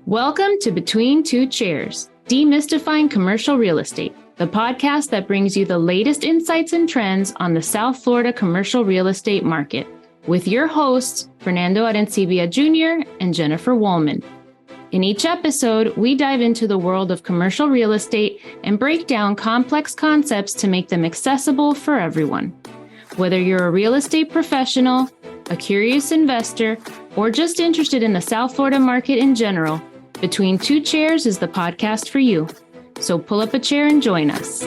Welcome to Between Two Chairs, Demystifying Commercial Real Estate, the podcast that brings you the latest insights and trends on the South Florida commercial real estate market, with your hosts, Fernando Arencibia Jr. and Jennifer Woolman. In each episode, we dive into the world of commercial real estate and break down complex concepts to make them accessible for everyone. Whether you're a real estate professional, a curious investor, or just interested in the South Florida market in general, Between Two Chairs is the podcast for you. So pull up a chair and join us.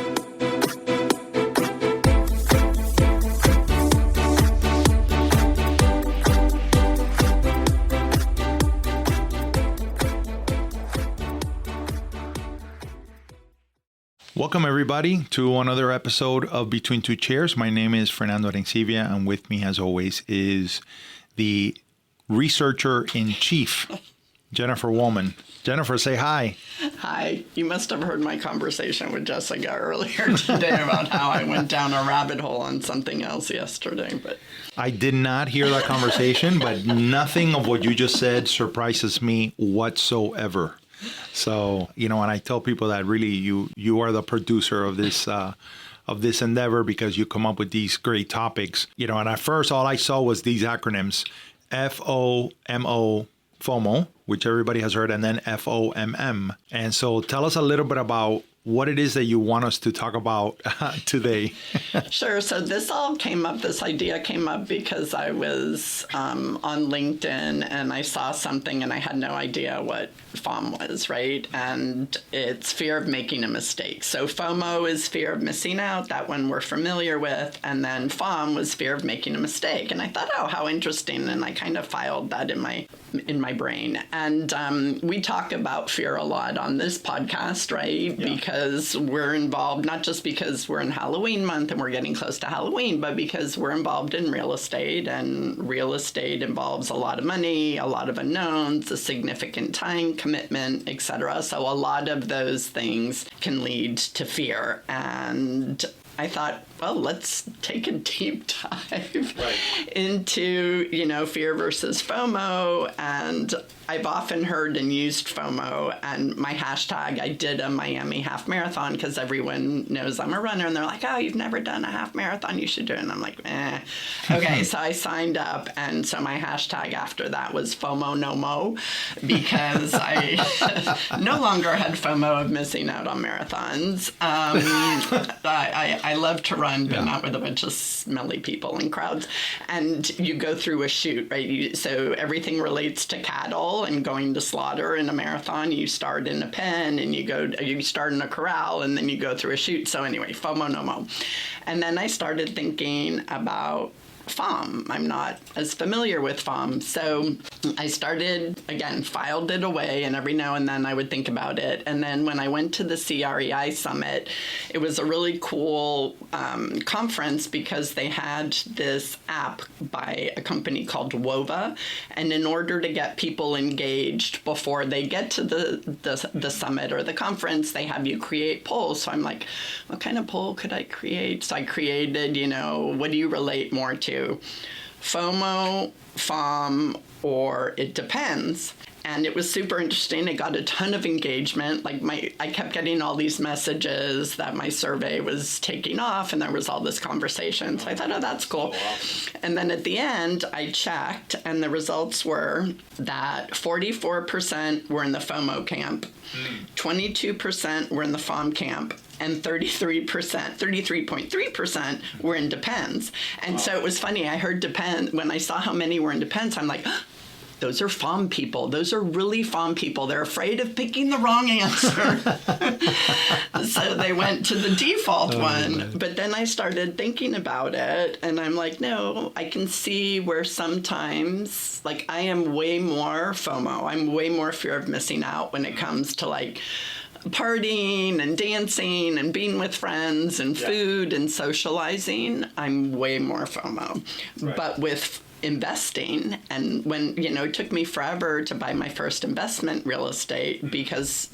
Welcome, everybody, to another episode of Between Two Chairs. My name is Fernando Arencibia, and with me, as always, is the researcher-in-chief, Jennifer Woolman. Jennifer, say hi. Hi. You must have heard my conversation with Jessica earlier today about how I went down a rabbit hole on something else yesterday. But I did not hear that conversation, but nothing of what you just said surprises me whatsoever. So, and I tell people that really you are the producer of this endeavor because you come up with these great topics. And at first all I saw was these acronyms, FOMO, FOMO, which everybody has heard, and then FOMM. And so tell us a little bit about what it is that you want us to talk about today. Sure. So this idea came up because I was on LinkedIn and I saw something and I had no idea what FOMM was, right? And it's fear of making a mistake. So FOMO is fear of missing out, that one we're familiar with. And then FOMM was fear of making a mistake. And I thought, oh, how interesting. And I kind of filed that in my brain. And we talk about fear a lot on this podcast, right? Yeah. Because we're involved, not just because we're in Halloween month and we're getting close to Halloween, but because we're involved in real estate, and real estate involves a lot of money, a lot of unknowns, a significant time commitment, etc. So a lot of those things can lead to fear. And I thought, well, let's take a deep dive into, fear versus FOMO. And I've often heard and used FOMO, and my hashtag, I did a Miami half marathon because everyone knows I'm a runner, and they're like, oh, you've never done a half marathon, you should do it. And I'm like, Okay, so I signed up, and so my hashtag after that was FOMO no mo, because I no longer had FOMO of missing out on marathons. I love to run, but not with a bunch of smelly people and crowds. And you go through a chute, right? So everything relates to cattle and going to slaughter in a marathon. You start in a pen and you start in a corral and then you go through a chute. So anyway, FOMO no mo. And then I started thinking about FOMM. I'm not as familiar with FOMM. So I started, again, filed it away, and every now and then I would think about it. And then when I went to the CREI Summit, it was a really cool conference because they had this app by a company called WOVA. And in order to get people engaged before they get to the summit or the conference, they have you create polls. So I'm like, what kind of poll could I create? So I created, what do you relate more to? FOMO, FOMM, or it depends. And it was super interesting. It got a ton of engagement. I kept getting all these messages that my survey was taking off, and there was all this conversation. So I thought, oh, that's cool. And then at the end, I checked, and the results were that 44% were in the FOMO camp, 22% were in the FOMM camp, and 33.3% were in depends. And so it was funny. I heard depend. When I saw how many were in depends, I'm like, those are FOMM people. Those are really FOMM people. They're afraid of picking the wrong answer. So they went to the default one. Man. But then I started thinking about it, and I'm like, no, I can see where sometimes, I am way more FOMO. I'm way more fear of missing out when it comes to, partying and dancing and being with friends and food and socializing. I'm way more FOMO. Right. But with investing, and when, it took me forever to buy my first investment real estate because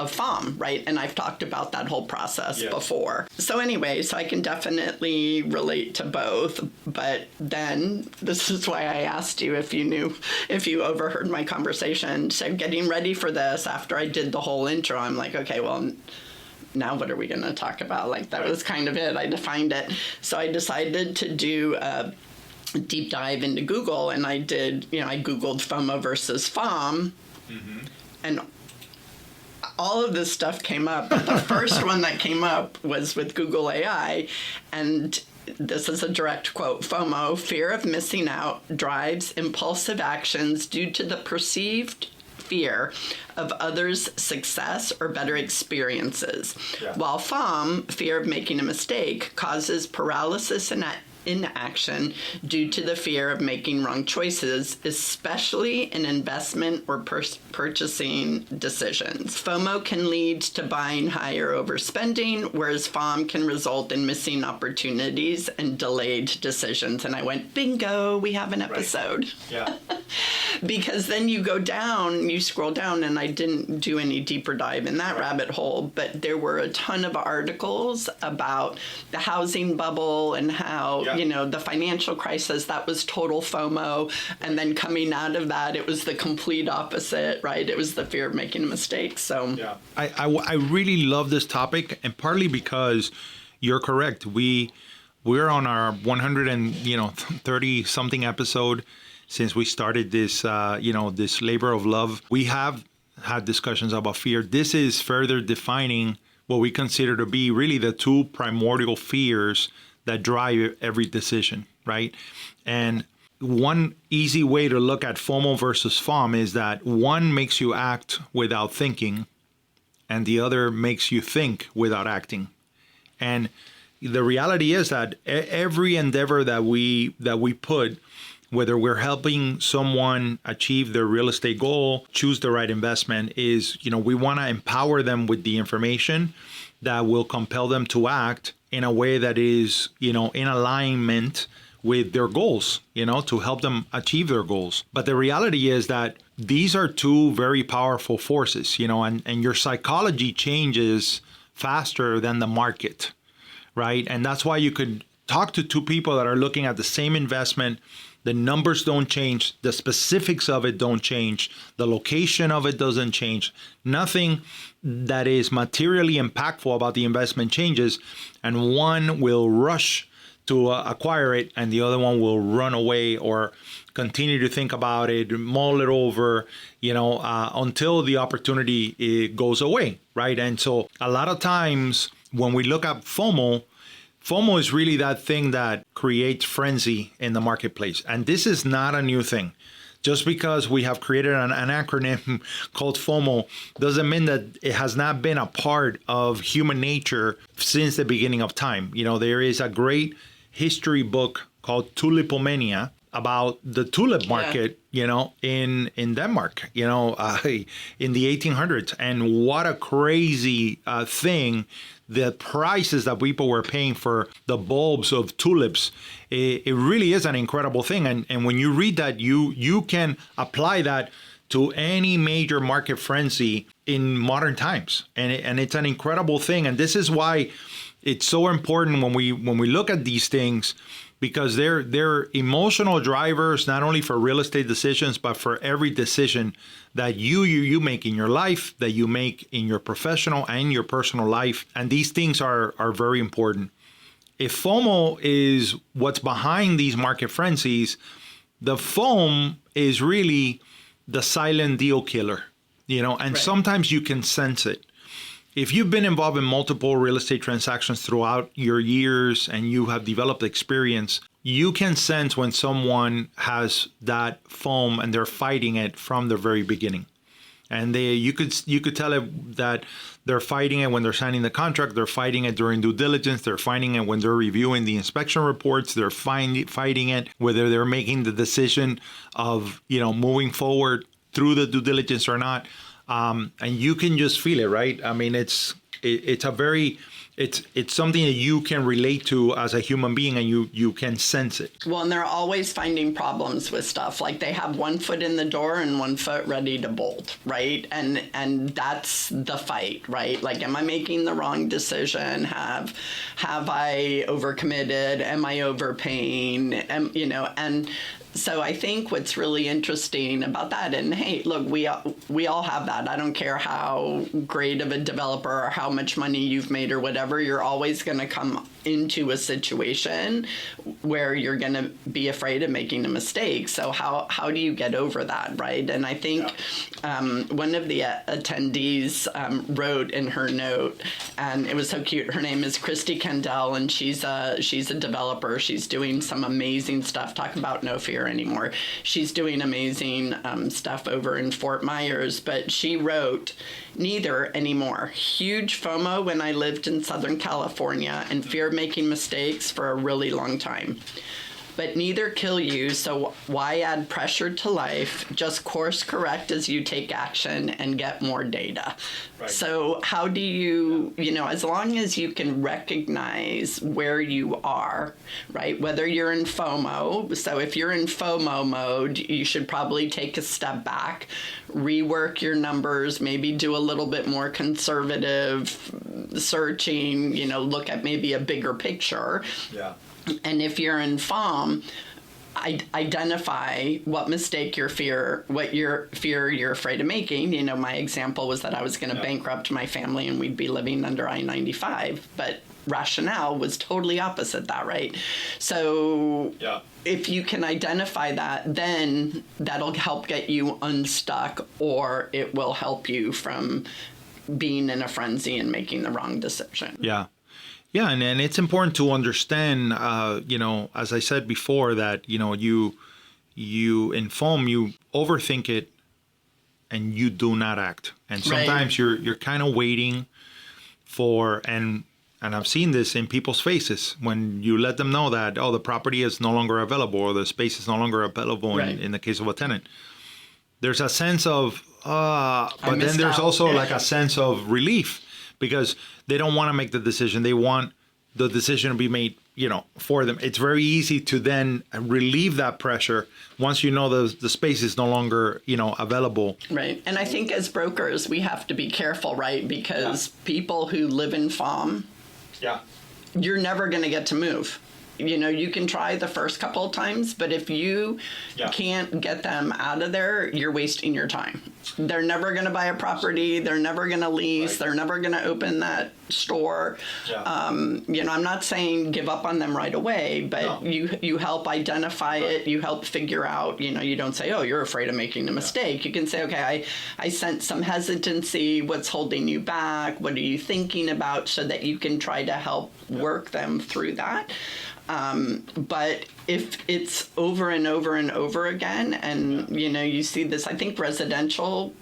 of FOMM, right? And I've talked about that whole process before. So anyway, so I can definitely relate to both. But then this is why I asked you if you overheard my conversation. So getting ready for this, after I did the whole intro, I'm like, okay, well, now what are we going to talk about? Like, that was kind of it. I defined it. So I decided to do a deep dive into Google, and I Googled FOMO versus FOMM, and all of this stuff came up. But the first one that came up was with Google AI, and this is a direct quote: FOMO, fear of missing out, drives impulsive actions due to the perceived fear of others' success or better experiences, while FOMM, fear of making a mistake, causes paralysis and inaction due to the fear of making wrong choices, especially in investment or purchasing decisions. FOMO can lead to buying high or overspending, whereas FOMM can result in missing opportunities and delayed decisions. And I went, bingo, we have an episode. Right. Yeah. Because then you scroll down, and I didn't do any deeper dive in that rabbit hole, but there were a ton of articles about the housing bubble and how, the financial crisis, that was total FOMO. And then coming out of that, it was the complete opposite, right? It was the fear of making a mistake. So I really love this topic, and partly because you're correct. We're on our 130 something episode since we started this, this labor of love. We have had discussions about fear. This is further defining what we consider to be really the two primordial fears that drive every decision, right? And one easy way to look at FOMO versus FOMM is that one makes you act without thinking, and the other makes you think without acting. And the reality is that every endeavor that we put, whether we're helping someone achieve their real estate goal, choose the right investment, is, we want to empower them with the information that will compel them to act in a way that is, in alignment with their goals, to help them achieve their goals. But the reality is that these are two very powerful forces, and your psychology changes faster than the market, right? And that's why you could talk to two people that are looking at the same investment. The numbers don't change. The specifics of it don't change. The location of it doesn't change. Nothing that is materially impactful about the investment changes. And one will rush to acquire it, and the other one will run away or continue to think about it, mull it over, until the opportunity goes away, right? And so a lot of times when we look at FOMO is really that thing that creates frenzy in the marketplace. And this is not a new thing. Just because we have created an acronym called FOMO doesn't mean that it has not been a part of human nature since the beginning of time. There is a great history book called Tulipomania about the tulip market, in Denmark, in the 1800s. And what a crazy thing. The prices that people were paying for the bulbs of tulips, it really is an incredible thing. And when you read that, you can apply that to any major market frenzy in modern times. And it's an incredible thing. And this is why it's so important when we look at these things, because they're emotional drivers, not only for real estate decisions, but for every decision that you make in your life, that you make in your professional and your personal life. And these things are very important. If FOMO is what's behind these market frenzies, the FOMM is really the silent deal killer, and right. Sometimes you can sense it. If you've been involved in multiple real estate transactions throughout your years and you have developed experience, you can sense when someone has that FOMM and they're fighting it from the very beginning. And you could tell it that they're fighting it when they're signing the contract, they're fighting it during due diligence, they're fighting it when they're reviewing the inspection reports, they're fighting it whether they're making the decision of, moving forward through the due diligence or not. And you can just feel it, right? I mean, it's a very it's something that you can relate to as a human being, and you can sense it. Well, and they're always finding problems with stuff. Like they have one foot in the door and one foot ready to bolt, right? And that's the fight, right? Like, am I making the wrong decision? Have I overcommitted? Am I overpaying? And so I think what's really interesting about that, and hey, look, we all have that. I don't care how great of a developer or how much money you've made or whatever, you're always going to come into a situation where you're going to be afraid of making a mistake. So how do you get over that, right? And I think one of the attendees wrote in her note, and it was so cute. Her name is Christy Kendall, and she's a developer. She's doing some amazing stuff. Talk about no fear anymore. She's doing amazing stuff over in Fort Myers, but she wrote, neither anymore. Huge FOMO when I lived in Southern California and fear of making mistakes for a really long time. But neither kill you, so why add pressure to life? Just course correct as you take action and get more data. Right. So how do you, as long as you can recognize where you are, right? Whether you're in FOMO, so if you're in FOMO mode, you should probably take a step back, rework your numbers, maybe do a little bit more conservative searching, look at maybe a bigger picture. Yeah. And if you're in FOMM, identify what mistake you're afraid of making. My example was that I was going to bankrupt my family and we'd be living under I-95, but rationale was totally opposite that, right? So if you can identify that, then that'll help get you unstuck, or it will help you from being in a frenzy and making the wrong decision. Yeah. Yeah, and it's important to understand, as I said before, that, you in FOMM, you overthink it and you do not act. And sometimes you're kind of waiting for, and I've seen this in people's faces, when you let them know that, the property is no longer available or the space is no longer available in the case of a tenant. There's a sense of, but then there's also like a sense of relief, because they don't want to make the decision. They want the decision to be made, for them. It's very easy to then relieve that pressure once you know the space is no longer, available. Right. And I think as brokers, we have to be careful, right? Because people who live in FOMM, you're never going to get to move. You can try the first couple of times, but if you can't get them out of there, you're wasting your time. They're never going to buy a property. They're never going to lease. Right. They're never going to open that store. Yeah. I'm not saying give up on them right away, but you help identify it. You help figure out, you don't say, you're afraid of making a mistake. You can say, okay, I sense some hesitancy. What's holding you back? What are you thinking about? So that you can try to help work them through that. But if it's over and over and over again, and, you see this, I think residential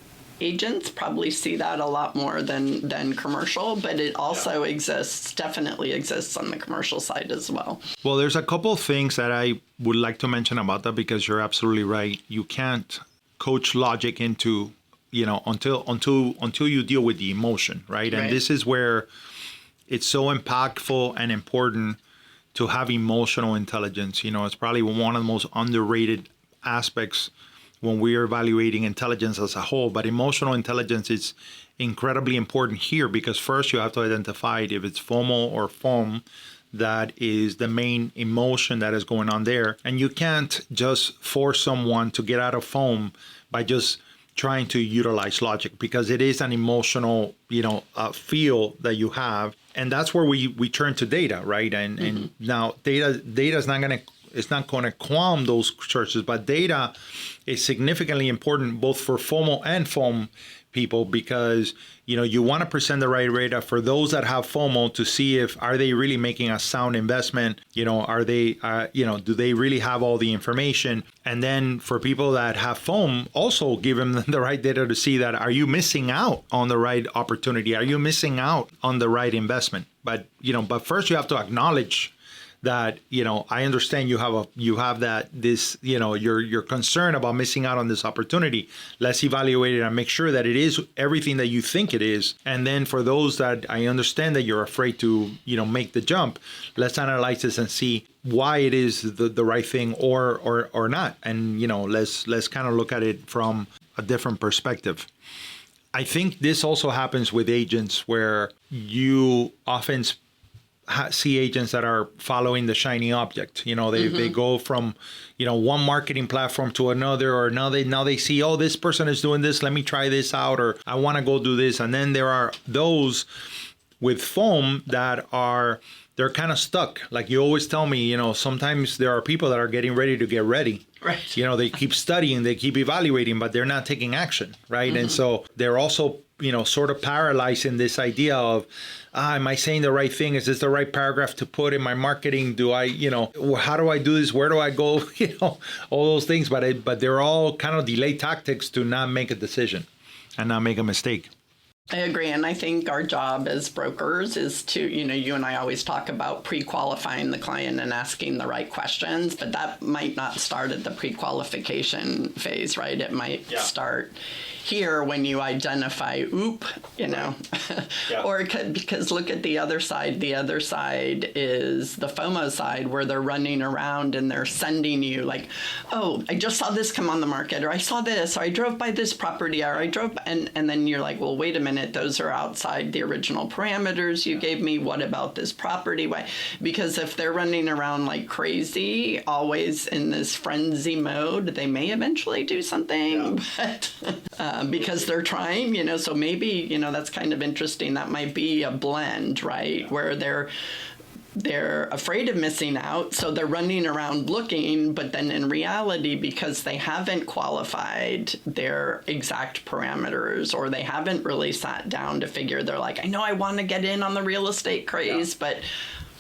agents probably see that a lot more than commercial, but it also definitely exists on the commercial side as well. Well, there's a couple of things that I would like to mention about that, because you're absolutely right. You can't coach logic into, until you deal with the emotion, right? And this is where it's so impactful and important to have emotional intelligence. It's probably one of the most underrated aspects when we are evaluating intelligence as a whole. But emotional intelligence is incredibly important here, because first you have to identify if it's FOMO or FOMM that is the main emotion that is going on there. And you can't just force someone to get out of FOMM by just trying to utilize logic, because it is an emotional, feel that you have. And that's where we turn to data, right? And now data is not going to calm those searches, but data is significantly important both for FOMO and FOMM people, because you want to present the right data for those that have FOMO to see are they really making a sound investment, are they do they really have all the information? And then for people that have FOMM, also give them the right data to see that, are you missing out on the right opportunity? Are you missing out on the right investment? But first you have to acknowledge that, I understand you have you're concerned about missing out on this opportunity. Let's evaluate it and make sure that it is everything that you think it is. And then for those that I understand that you're afraid to, make the jump, let's analyze this and see why it is the right thing or not. And, let's kind of look at it from a different perspective. I think this also happens with agents where you often see agents that are following the shiny object. They go from, one marketing platform to another, or now they see, oh, this person is doing this, let me try this out, or I want to go do this. And then there are those with FOMM that they're kind of stuck. Like you always tell me, sometimes there are people that are getting ready to get ready. Right. They keep studying, they keep evaluating, but they're not taking action, right? And so they're also, sort of paralyzed in this idea of, am I saying the right thing? Is this the right paragraph to put in my marketing? Do I, how do I do this? Where do I go? All those things. But they're all kind of delay tactics to not make a decision and not make a mistake. I agree. And I think our job as brokers is to, you and I always talk about pre-qualifying the client and asking the right questions, but that might not start at the pre-qualification phase, right? It might start here when you identify, or because look at the other side. The other side is the FOMO side, where they're running around and they're sending you like, oh, I just saw this come on the market, or I saw this, or I drove by this property, or I drove, and then you're like, well, wait a minute, those are outside the original parameters you gave me. What about this property? Why? Because if they're running around like crazy, always in this frenzy mode, they may eventually do something, but because they're trying, so maybe, that's kind of interesting. That might be a blend, right? Where they're afraid of missing out, so they're running around looking, but then in reality, because they haven't qualified their exact parameters, or they haven't really sat down to figure, they're like, I know I want to get in on the real estate craze, but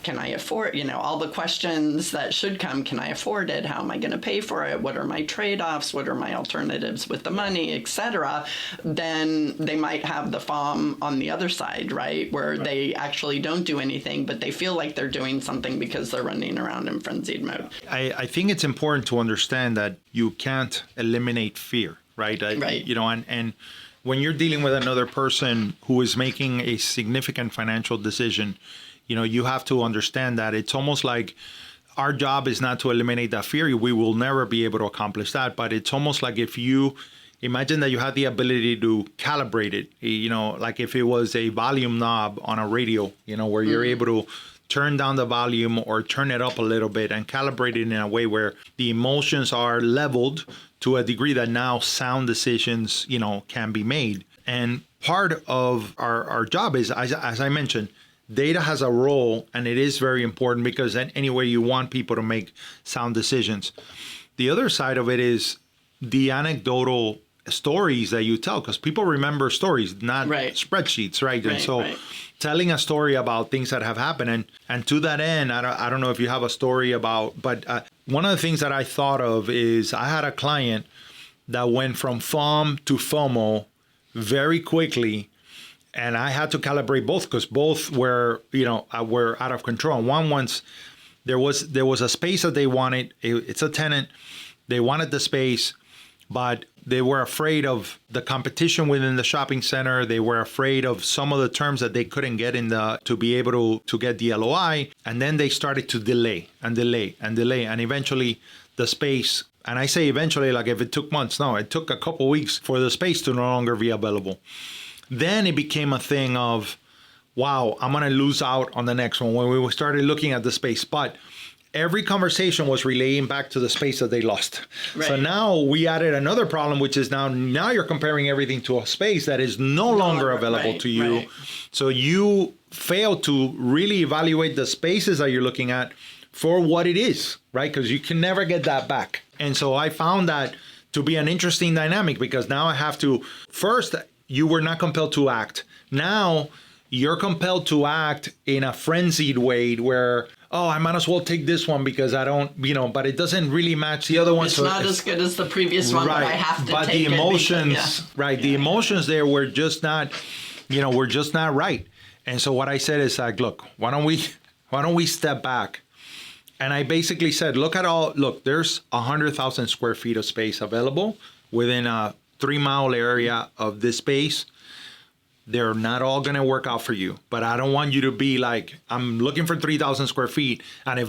can I afford, all the questions that should come, can I afford it? How am I going to pay for it? What are my trade-offs? What are my alternatives with the money, etc.? Then they might have the FOMM on the other side, right? Where they actually don't do anything, but they feel like they're doing something because they're running around in frenzied mode. I think it's important to understand that you can't eliminate fear, right? Right. And when you're dealing with another person who is making a significant financial decision, you have to understand that it's almost like our job is not to eliminate that fear. We will never be able to accomplish that. But it's almost like if you imagine that you had the ability to calibrate it, like if it was a volume knob on a radio, where you're able to turn down the volume or turn it up a little bit and calibrate it in a way where the emotions are leveled to a degree that now sound decisions, can be made. And part of our job is, as I mentioned, data has a role, and it is very important because anyway you want people to make sound decisions. The other side of it is the anecdotal stories that you tell, because people remember stories, not spreadsheets, right? And so telling a story about things that have happened. And to that end, I don't know if you have a story about, but one of the things that I thought of is I had a client that went from FOMM to FOMO very quickly. And I had to calibrate both because both were out of control. And once there was a space that they wanted. It's a tenant. They wanted the space, but they were afraid of the competition within the shopping center. They were afraid of some of the terms that they couldn't get to be able to get the LOI. And then they started to delay. And eventually the space, and I say eventually, like if it took months, no, it took a couple weeks for the space to no longer be available. Then it became a thing of, wow, I'm going to lose out on the next one when we started looking at the space. But every conversation was relaying back to the space that they lost. Right. So now we added another problem, which is now you're comparing everything to a space that is no longer available to you. Right. So you fail to really evaluate the spaces that you're looking at for what it is, right? Because you can never get that back. And so I found that to be an interesting dynamic because now I have to first, you were not compelled to act. Now you're compelled to act in a frenzied way where, oh, I might as well take this one because I don't, but it doesn't really match the other one. It's not as good as the previous one, but I have to take it. But the emotions, the emotions there were just not, were just not right. And so what I said is like, look, why don't we step back And I basically said, look, there's 100,000 square feet of space available within a 3-mile area of this space. They're not all going to work out for you, but I don't want you to be like, I'm looking for 3,000 square feet. And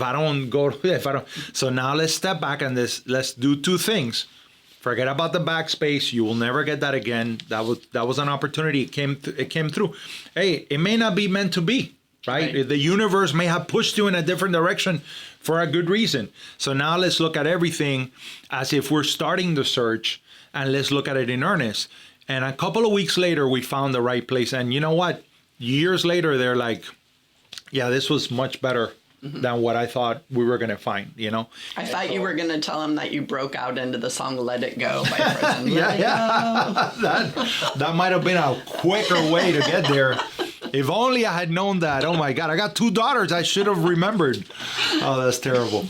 so now let's step back and let's do 2 things. Forget about the back space. You will never get that again. That was an opportunity. It came through. Hey, it may not be meant to be, right? The universe may have pushed you in a different direction for a good reason. So now let's look at everything as if we're starting the search, and let's look at it in earnest. And a couple of weeks later, we found the right place. And you know what? Years later, they're like, yeah, this was much better than what I thought we were going to find, you know? I thought you were going to tell him that you broke out into the song Let It Go by Frozen. That might have been a quicker way to get there. If only I had known that. Oh my God, I got 2 daughters. I should have remembered. Oh, that's terrible.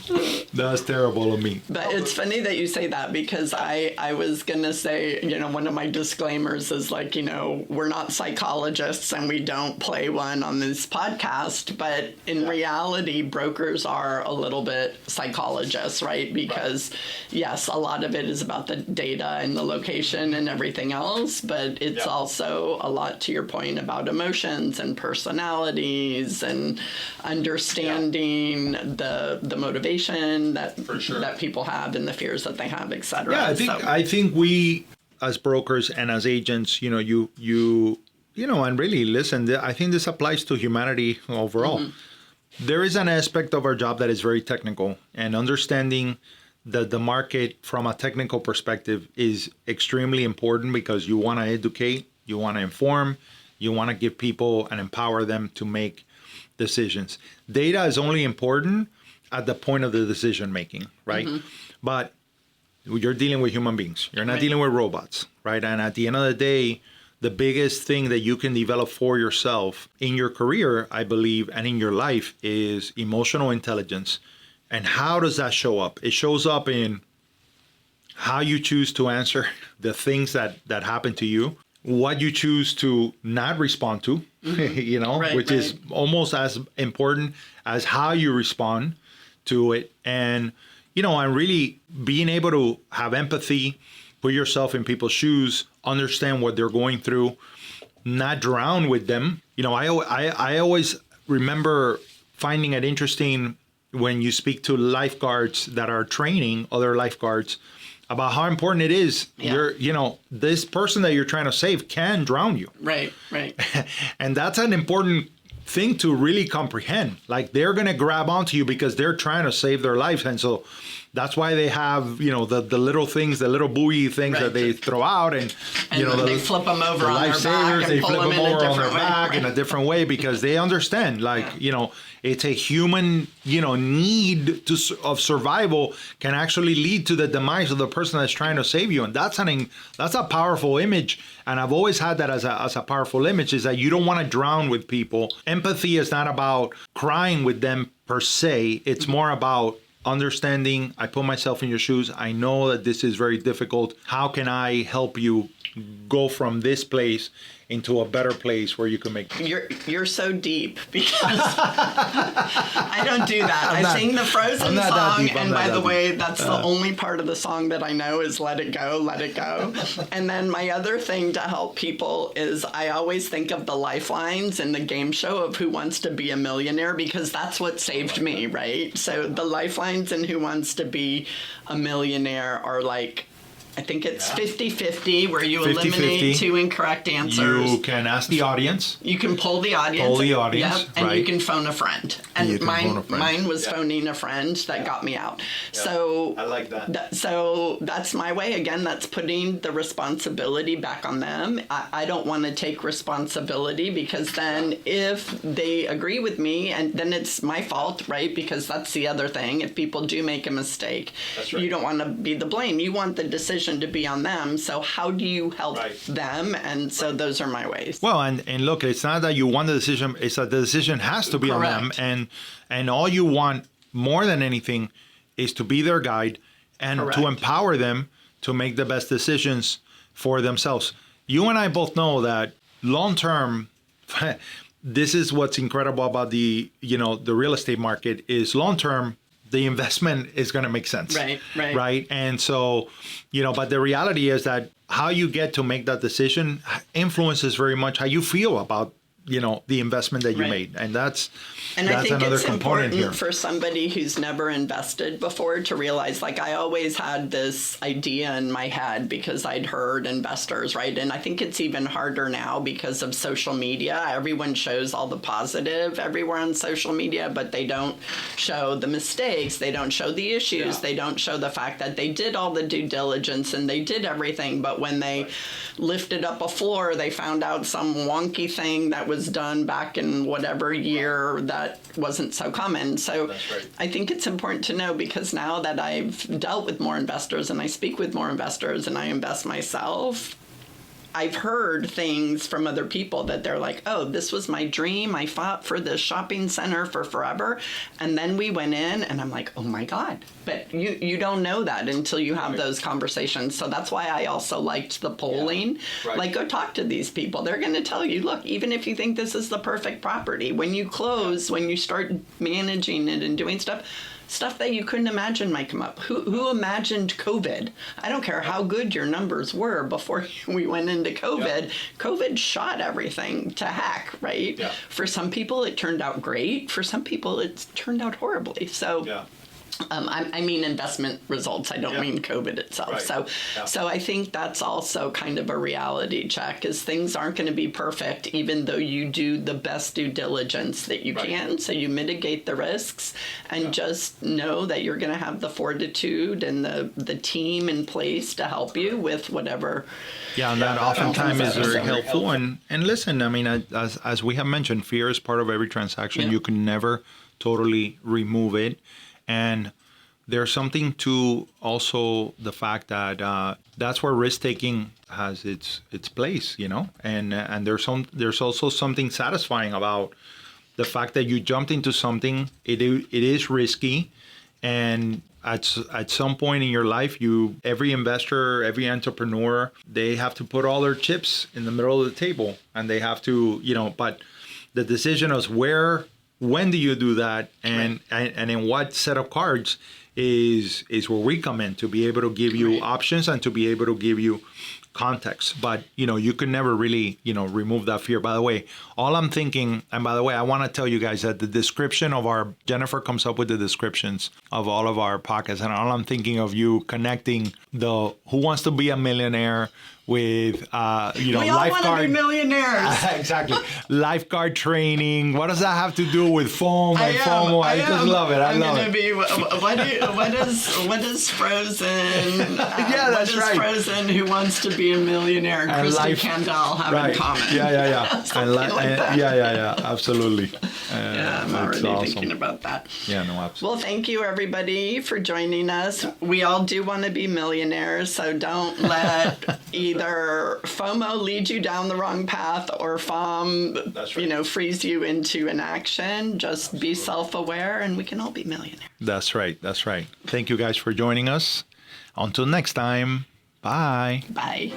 That's terrible of me. But it's funny that you say that, because I was going to say, you know, one of my disclaimers is like, you know, we're not psychologists and we don't play one on this podcast. But in reality, brokers are a little bit psychologists, right? Because yes, a lot of it is about the data and the location and everything else. But it's also a lot, to your point, about emotions and personalities and understanding the motivation that people have and the fears that they have, etc. Yeah, I think we as brokers and as agents, you know, and really listen, I think this applies to humanity overall. There is an aspect of our job that is very technical, and understanding the market from a technical perspective is extremely important, because you want to educate, you want to inform, you want to give people and empower them to make decisions. Data is only important at the point of the decision making, right? But you're dealing with human beings. You're not dealing with robots, right? And at the end of the day, the biggest thing that you can develop for yourself in your career, I believe, and in your life is emotional intelligence. And how does that show up? It shows up in how you choose to answer the things that happen to you, what you choose to not respond to, you know, which is almost as important as how you respond to it. And, you know, and really being able to have empathy, put yourself in people's shoes, understand what they're going through, not drown with them. You know, I always remember finding it interesting when you speak to lifeguards that are training other lifeguards about how important it is. You know, this person that you're trying to save can drown you. Right. And that's an important thing to really comprehend. Like, they're going to grab onto you because they're trying to save their lives. And so that's why they have, you know, the little things, the little buoy things that they throw out, and you know, they flip them over on their back, they flip them over on their back in a different way, because they understand, like, you know, it's a human, you know, need of survival can actually lead to the demise of the person that's trying to save you. And that's a powerful image. And I've always had that as a powerful image, is that you don't want to drown with people. Empathy is not about crying with them per se. It's more about understanding. I put myself in your shoes. I know that this is very difficult. How can I help you go from this place into a better place where you can make... You're so deep, because I don't do that. I sing the Frozen song, and by the way, that's the only part of the song that I know is Let It Go, Let It Go. And then my other thing to help people is I always think of the lifelines in the game show of Who Wants to Be a Millionaire, because that's what saved me, right? So the lifelines in Who Wants to Be a Millionaire are like, I think it's 50-50, where you 50-50. eliminate 2 incorrect answers. You can ask the audience. You can poll the audience. Yep, and you can phone a friend. And mine was phoning a friend that got me out. Yeah. So I like that. So that's my way. Again, that's putting the responsibility back on them. I don't want to take responsibility, because then if they agree with me, and then it's my fault, right? Because that's the other thing. If people do make a mistake, you don't want to be the blame. You want the decision to be on them. So how do you help them? And so those are my ways. Well, and look, it's not that you want the decision, it's that the decision has to be on them. And all you want more than anything is to be their guide and to empower them to make the best decisions for themselves. You and I both know that long term, this is what's incredible about the real estate market, is long term, the investment is going to make sense. Right. And so, but the reality is that how you get to make that decision influences very much how you feel about the investment that you made. And that's I think another it's component important here. for somebody who's never invested before to realize, like, I always had this idea in my head because I'd heard investors, right? And I think it's even harder now because of social media. Everyone shows all the positive everywhere on social media, but they don't show the mistakes. They don't show the issues. They don't show the fact that they did all the due diligence and they did everything. But when they lifted up a floor, they found out some wonky thing that was done back in whatever year that wasn't so common. So I think it's important to know, because now that I've dealt with more investors and I speak with more investors and I invest myself, I've heard things from other people that they're like, oh, this was my dream. I fought for this shopping center for forever. And then we went in and I'm like, oh my God. But you don't know that until you have those conversations. So that's why I also liked the polling. Like, go talk to these people. They're going to tell you, look, even if you think this is the perfect property, when you close, when you start managing it and doing stuff that you couldn't imagine might come up. Who imagined COVID? I don't care how good your numbers were before we went into COVID. COVID shot everything to heck, right? For some people, it turned out great. For some people, it turned out horribly. So. I mean investment results. I don't mean COVID itself. So I think that's also kind of a reality check, is things aren't going to be perfect, even though you do the best due diligence that you can. So you mitigate the risks and just know that you're going to have the fortitude and the team in place to help you with whatever. Yeah, and that oftentimes is very helpful. And listen, I mean, as we have mentioned, fear is part of every transaction. You can never totally remove it. And there's something to also the fact that that's where risk taking has its place, and there's also something satisfying about the fact that you jumped into something. It is risky, and at some point in your life, every investor, every entrepreneur, they have to put all their chips in the middle of the table, and they have to, but the decision is when do you do that, and in what set of cards is where we come in to be able to give you options and to be able to give you context. But you can never really remove that fear. By the way, all I'm thinking, and by the way, I want to tell you guys that the description of Jennifer comes up with the descriptions of all of our podcasts, and all I'm thinking of you connecting the Who Wants to Be a Millionaire with we all lifeguard. want to be millionaires. Exactly. Lifeguard training. What does that have to do with FOMO and FOMO? I just love it. I love it. What is Frozen? That's what is Frozen Who Wants to Be a Millionaire? Kristen Candle have in common. Yeah. Something like that. Yeah. Absolutely. I'm already thinking about that. Yeah, no, absolutely. Well, thank you, everybody, for joining us. We all do want to be millionaires, so don't let either FOMO lead you down the wrong path or FOMM, freeze you into inaction. Just be self-aware, and we can all be millionaires. That's right. Thank you guys for joining us. Until next time, bye. Bye.